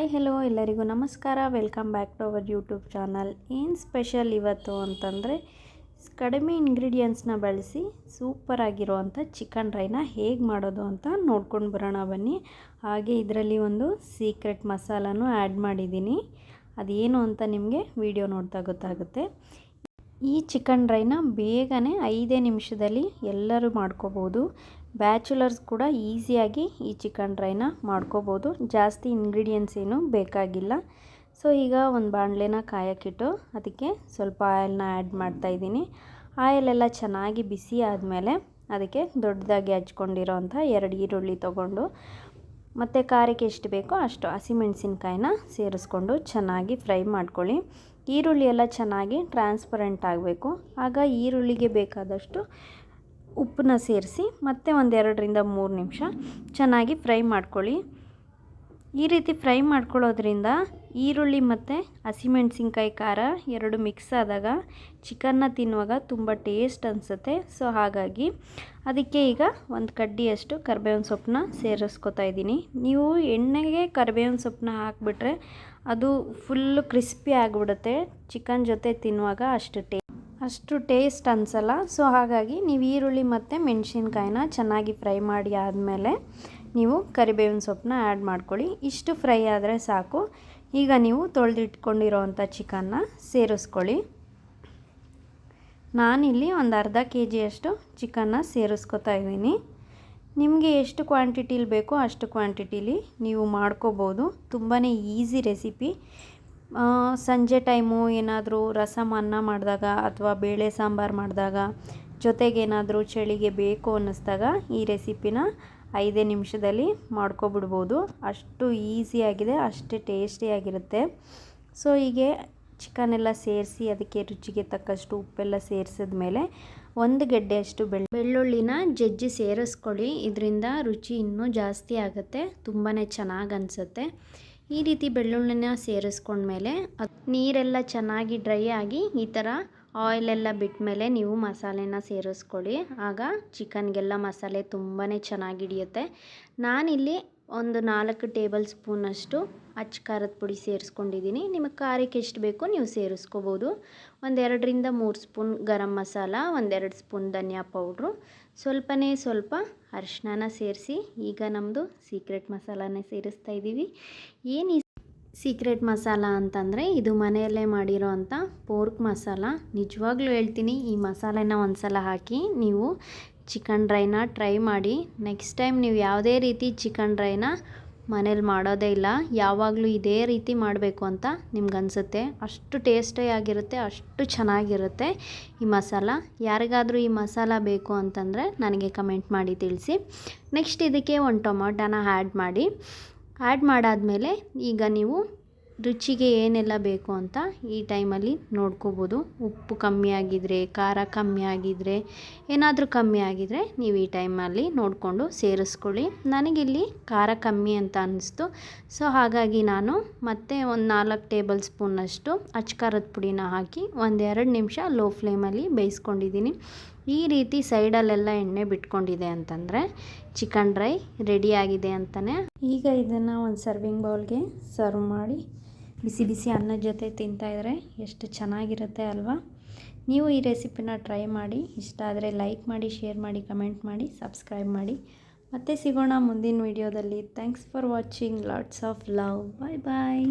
Hi hello ಎಲ್ಲರಿಗೂ ನಮಸ್ಕಾರ. Welcome back to our YouTube channel. ಏನು ಸ್ಪೆಷಲ್ ಇವತ್ತು ಅಂತಂದರೆ ಕಡಿಮೆ ಇಂಗ್ರೀಡಿಯೆಂಟ್ಸ್ನ ಬಳಸಿ ಸೂಪರಾಗಿರುವಂಥ ಚಿಕನ್ ಡ್ರೈನ ಹೇಗೆ ಮಾಡೋದು ಅಂತ ನೋಡ್ಕೊಂಡು ಬರೋಣ ಬನ್ನಿ. ಹಾಗೆ ಇದರಲ್ಲಿ ಒಂದು ಸೀಕ್ರೆಟ್ ಮಸಾಲನೂ ಆ್ಯಡ್ ಮಾಡಿದ್ದೀನಿ. ಅದೇನು ಅಂತ ನಿಮಗೆ ವಿಡಿಯೋ ನೋಡ್ತಾ ಗೊತ್ತಾಗುತ್ತೆ. ಈ ಚಿಕನ್ ಡ್ರೈನ ಬೇಗನೆ 5 ನಿಮಿಷದಲ್ಲಿ ಎಲ್ಲರೂ ಮಾಡ್ಕೋಬೋದು. ಬ್ಯಾಚುಲರ್ಸ್ ಕೂಡ ಈಸಿಯಾಗಿ ಈ ಚಿಕನ್ ಡ್ರೈನ ಮಾಡ್ಕೋಬೋದು. ಜಾಸ್ತಿ ಇಂಗ್ರೀಡಿಯೆಂಟ್ಸ್ ಏನು ಬೇಕಾಗಿಲ್ಲ. ಸೊ ಈಗ ಒಂದು ಬಾಣಲೆನ ಕಾಯಕ್ಕಿಟ್ಟು ಅದಕ್ಕೆ ಸ್ವಲ್ಪ ಆಯಿಲ್ನ ಆ್ಯಡ್ ಮಾಡ್ತಾಯಿದ್ದೀನಿ. ಆಯಿಲೆಲ್ಲ ಚೆನ್ನಾಗಿ ಬಿಸಿ ಆದಮೇಲೆ ಅದಕ್ಕೆ ದೊಡ್ಡದಾಗಿ ಹಚ್ಕೊಂಡಿರೋ ಅಂಥ 2 ಈರುಳ್ಳಿ ತೊಗೊಂಡು ಮತ್ತು ಖಾರಕ್ಕೆ ಎಷ್ಟು ಬೇಕೋ ಅಷ್ಟು ಹಸಿಮೆಣಸಿನ್ಕಾಯಿನ ಸೇರಿಸ್ಕೊಂಡು ಚೆನ್ನಾಗಿ ಫ್ರೈ ಮಾಡ್ಕೊಳ್ಳಿ. ಈರುಳ್ಳಿ ಎಲ್ಲ ಚೆನ್ನಾಗಿ ಟ್ರಾನ್ಸ್ಪರೆಂಟ್ ಆಗಬೇಕು. ಆಗ ಈರುಳ್ಳಿಗೆ ಬೇಕಾದಷ್ಟು ಉಪ್ಪನ್ನ ಸೇರಿಸಿ ಮತ್ತೆ ಒಂದು 2ರಿಂದ 3 ನಿಮಿಷ ಚೆನ್ನಾಗಿ ಫ್ರೈ ಮಾಡ್ಕೊಳ್ಳಿ. ಈ ರೀತಿ ಫ್ರೈ ಮಾಡ್ಕೊಳ್ಳೋದ್ರಿಂದ ಈರುಳ್ಳಿ ಮತ್ತು ಹಸಿಮೆಣಸಿನ್ಕಾಯಿ ಖಾರ ಎರಡು ಮಿಕ್ಸ್ ಆದಾಗ ಚಿಕನ್ನ ತಿನ್ನುವಾಗ ತುಂಬ ಟೇಸ್ಟ್ ಅನಿಸುತ್ತೆ. ಸೊ ಹಾಗಾಗಿ ಅದಕ್ಕೆ ಈಗ ಒಂದು ಕಡ್ಡಿಯಷ್ಟು ಕರಿಬೇವಿನ ಸೊಪ್ಪನ್ನ ಸೇರಿಸ್ಕೊತಾ ಇದ್ದೀನಿ. ನೀವು ಎಣ್ಣೆಗೆ ಕರಿಬೇವಿನ ಸೊಪ್ಪನ್ನ ಹಾಕಿಬಿಟ್ರೆ ಅದು ಫುಲ್ಲು ಕ್ರಿಸ್ಪಿ ಆಗಿಬಿಡುತ್ತೆ. ಚಿಕನ್ ಜೊತೆ ತಿನ್ನುವಾಗ ಅಷ್ಟು ಟೇಸ್ಟ್ ಅನಿಸಲ್ಲ. ಸೊ ಹಾಗಾಗಿ ನೀವು ಈರುಳ್ಳಿ ಮತ್ತು ಮೆಣಸಿನ್ಕಾಯಿನ ಚೆನ್ನಾಗಿ ಫ್ರೈ ಮಾಡಿ ಆದಮೇಲೆ ನೀವು ಕರಿಬೇವಿನ ಸೊಪ್ಪನ್ನ ಆ್ಯಡ್ ಮಾಡ್ಕೊಳ್ಳಿ. ಇಷ್ಟು ಫ್ರೈ ಆದರೆ ಸಾಕು. ಈಗ ನೀವು ತೊಳೆದಿಟ್ಕೊಂಡಿರೋವಂಥ ಚಿಕನ್ನ ಸೇರಿಸ್ಕೊಳ್ಳಿ. ನಾನಿಲ್ಲಿ ಒಂದು ಅರ್ಧ ಕೆಜಿಯಷ್ಟು ಚಿಕನ್ನ ಸೇರಿಸ್ಕೊತಾ ಇದ್ದೀನಿ. ನಿಮಗೆ ಎಷ್ಟು ಕ್ವಾಂಟಿಟಿಲಿ ಬೇಕೋ ಅಷ್ಟು ಕ್ವಾಂಟಿಟಿಲಿ ನೀವು ಮಾಡ್ಕೋಬೋದು. ತುಂಬಾ ಈಸಿ ರೆಸಿಪಿ. ಸಂಜೆ ಟೈಮು ಏನಾದರೂ ರಸಮ್ ಅನ್ನ ಮಾಡಿದಾಗ ಅಥವಾ ಬೇಳೆ ಸಾಂಬಾರು ಮಾಡಿದಾಗ ಜೊತೆಗೇನಾದರೂ ಚಳಿಗೆ ಬೇಕು ಅನ್ನಿಸ್ದಾಗ ಈ ರೆಸಿಪಿನ 5 ನಿಮಿಷದಲ್ಲಿ ಮಾಡ್ಕೊಬಿಡ್ಬೋದು. ಅಷ್ಟು ಈಸಿಯಾಗಿದೆ, ಅಷ್ಟೇ ಟೇಸ್ಟಿಯಾಗಿರುತ್ತೆ. ಸೊ ಹೀಗೆ ಚಿಕನ್ ಎಲ್ಲ ಸೇರಿಸಿ ಅದಕ್ಕೆ ರುಚಿಗೆ ತಕ್ಕಷ್ಟು ಉಪ್ಪೆಲ್ಲ ಸೇರಿಸಿದ ಮೇಲೆ 1 ಗೆಡ್ಡೆಯಷ್ಟು ಬೆಳ್ಳುಳ್ಳಿನ ಜಜ್ಜಿ ಸೇರಿಸ್ಕೊಳ್ಳಿ. ಇದರಿಂದ ರುಚಿ ಇನ್ನೂ ಜಾಸ್ತಿ ಆಗುತ್ತೆ, ತುಂಬಾ ಚೆನ್ನಾಗಿ ಅನಿಸುತ್ತೆ. ಈ ರೀತಿ ಬೆಳ್ಳುಳ್ಳಿನ ಸೇರಿಸ್ಕೊಂಡ್ಮೇಲೆ ನೀರೆಲ್ಲ ಚೆನ್ನಾಗಿ ಡ್ರೈ ಆಗಿ ಈ ಥರ ಆಯಿಲೆಲ್ಲ ಬಿಟ್ಟ ಮೇಲೆ ನೀವು ಮಸಾಲೆನ ಸೇರಿಸ್ಕೊಳ್ಳಿ. ಆಗ ಚಿಕನ್ಗೆಲ್ಲ ಮಸಾಲೆ ತುಂಬಾ ಚೆನ್ನಾಗಿ ಹಿಡಿಯುತ್ತೆ. ನಾನಿಲ್ಲಿ ಒಂದು 4 ಟೇಬಲ್ ಸ್ಪೂನಷ್ಟು ಅಚ್ಚ ಖಾರದ ಪುಡಿ ಸೇರಿಸ್ಕೊಂಡಿದ್ದೀನಿ. ನಿಮಗೆ ಖಾರಕ್ಕೆ ಎಷ್ಟು ಬೇಕೋ ನೀವು ಸೇರಿಸ್ಕೋಬೋದು. 2ರಿಂದ 3 ಸ್ಪೂನ್ ಗರಂ ಮಸಾಲ, 1-2 ಸ್ಪೂನ್ ಧನಿಯಾ ಪೌಡ್ರು, ಸ್ವಲ್ಪ ಅರಿಶಿನ ಸೇರಿಸಿ ಈಗ ನಮ್ಮದು ಸೀಕ್ರೆಟ್ ಮಸಾಲಾನೇ ಸೇರಿಸ್ತಾ ಇದ್ದೀವಿ. ಏನು ಈ ಸೀಕ್ರೆಟ್ ಮಸಾಲ ಅಂತಂದರೆ ಇದು ಮನೆಯಲ್ಲೇ ಮಾಡಿರೋ ಅಂಥ ಪೋರ್ಕ್ ಮಸಾಲ. ನಿಜವಾಗ್ಲೂ ಹೇಳ್ತೀನಿ, ಈ ಮಸಾಲೆನ ಒಂದು ಸಲ ಹಾಕಿ ನೀವು ಚಿಕನ್ ಡ್ರೈನ ಟ್ರೈ ಮಾಡಿ. ನೆಕ್ಸ್ಟ್ ಟೈಮ್ ನೀವು ಯಾವುದೇ ರೀತಿ ಚಿಕನ್ ಡ್ರೈನ ಮನೇಲಿ ಮಾಡೋದೇ ಇಲ್ಲ, ಯಾವಾಗಲೂ ಇದೇ ರೀತಿ ಮಾಡಬೇಕು ಅಂತ ನಿಮ್ಗೆ ಅನಿಸುತ್ತೆ. ಅಷ್ಟು ಟೇಸ್ಟಿಯಾಗಿರುತ್ತೆ, ಅಷ್ಟು ಚೆನ್ನಾಗಿರುತ್ತೆ ಈ ಮಸಾಲ. ಯಾರಿಗಾದರೂ ಈ ಮಸಾಲ ಬೇಕು ಅಂತಂದರೆ ನನಗೆ ಕಮೆಂಟ್ ಮಾಡಿ ತಿಳಿಸಿ. ನೆಕ್ಸ್ಟ್ ಇದಕ್ಕೆ ಒಂದು ಟೊಮೊಟೊನ ಆ್ಯಡ್ ಮಾಡಾದಮೇಲೆ ಈಗ ನೀವು ರುಚಿಗೆ ಏನೆಲ್ಲ ಬೇಕು ಅಂತ ಈ ಟೈಮಲ್ಲಿ ನೋಡ್ಕೋಬೋದು. ಉಪ್ಪು ಕಮ್ಮಿ ಆಗಿದ್ದರೆ, ಖಾರ ಕಮ್ಮಿ ಆಗಿದ್ದರೆ, ಏನಾದರೂ ಕಮ್ಮಿ ಆಗಿದ್ದರೆ ನೀವು ಈ ಟೈಮಲ್ಲಿ ನೋಡಿಕೊಂಡು ಸೇರಿಸ್ಕೊಳ್ಳಿ. ನನಗಿಲ್ಲಿ ಖಾರ ಕಮ್ಮಿ ಅಂತ ಅನ್ನಿಸ್ತು. ಸೊ ಹಾಗಾಗಿ ನಾನು ಮತ್ತೆ ಒಂದು 4 ಟೇಬಲ್ ಸ್ಪೂನಷ್ಟು ಅಚ್ಚ ಖಾರದ ಪುಡಿನ ಹಾಕಿ 1-2 ನಿಮಿಷ ಲೋ ಫ್ಲೇಮಲ್ಲಿ ಬೇಯಿಸ್ಕೊಂಡಿದ್ದೀನಿ. ಈ ರೀತಿ ಸೈಡಲ್ಲೆಲ್ಲ ಎಣ್ಣೆ ಬಿಟ್ಕೊಂಡಿದೆ ಅಂತಂದರೆ ಚಿಕನ್ ಡ್ರೈ ರೆಡಿಯಾಗಿದೆ ಅಂತಲೇ. ಈಗ ಇದನ್ನು ಒಂದು ಸರ್ವಿಂಗ್ ಬೌಲ್ಗೆ ಸರ್ವ್ ಮಾಡಿ ಬಿಸಿ ಬಿಸಿ ಅನ್ನದ ಜೊತೆ ತಿಂತಾಯಿದ್ರೆ ಎಷ್ಟು ಚೆನ್ನಾಗಿರುತ್ತೆ ಅಲ್ವಾ. ನೀವು ಈ ರೆಸಿಪಿನ ಟ್ರೈ ಮಾಡಿ. ಇಷ್ಟ ಆದರೆ ಲೈಕ್ ಮಾಡಿ, ಶೇರ್ ಮಾಡಿ, ಕಮೆಂಟ್ ಮಾಡಿ, ಸಬ್ಸ್ಕ್ರೈಬ್ ಮಾಡಿ. ಮತ್ತೆ ಸಿಗೋಣ ಮುಂದಿನ ವಿಡಿಯೋದಲ್ಲಿ. Thanks for watching. Lots of love. Bye bye.